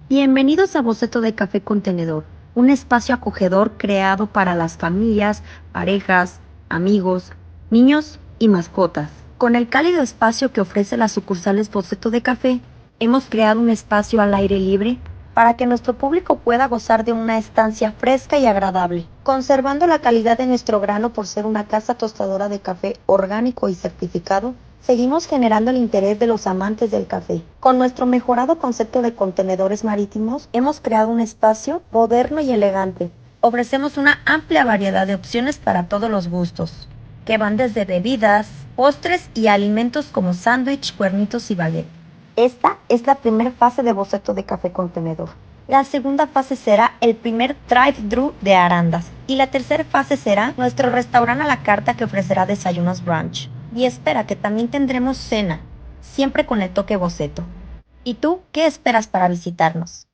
Bienvenidos a Boceto de Café Contenedor, un espacio acogedor creado para las familias, parejas, amigos, niños y mascotas. Con el cálido espacio que ofrece las sucursales Boceto de Café, hemos creado un espacio al aire libre para que nuestro público pueda gozar de una estancia fresca y agradable, conservando la calidad de nuestro grano por ser una casa tostadora de café orgánico y certificado. Seguimos generando el interés de los amantes del café. Con nuestro mejorado concepto de contenedores marítimos, hemos creado un espacio moderno y elegante. Ofrecemos una amplia variedad de opciones para todos los gustos, que van desde bebidas, postres y alimentos como sándwich, cuernitos y baguette. Esta es la primera fase de Boceto de Café Contenedor. La segunda fase será el primer drive-thru de Arandas. Y la tercera fase será nuestro restaurante a la carta que ofrecerá desayunos brunch. Y espera que también tendremos cena, siempre con el toque Boceto. ¿Y tú qué esperas para visitarnos?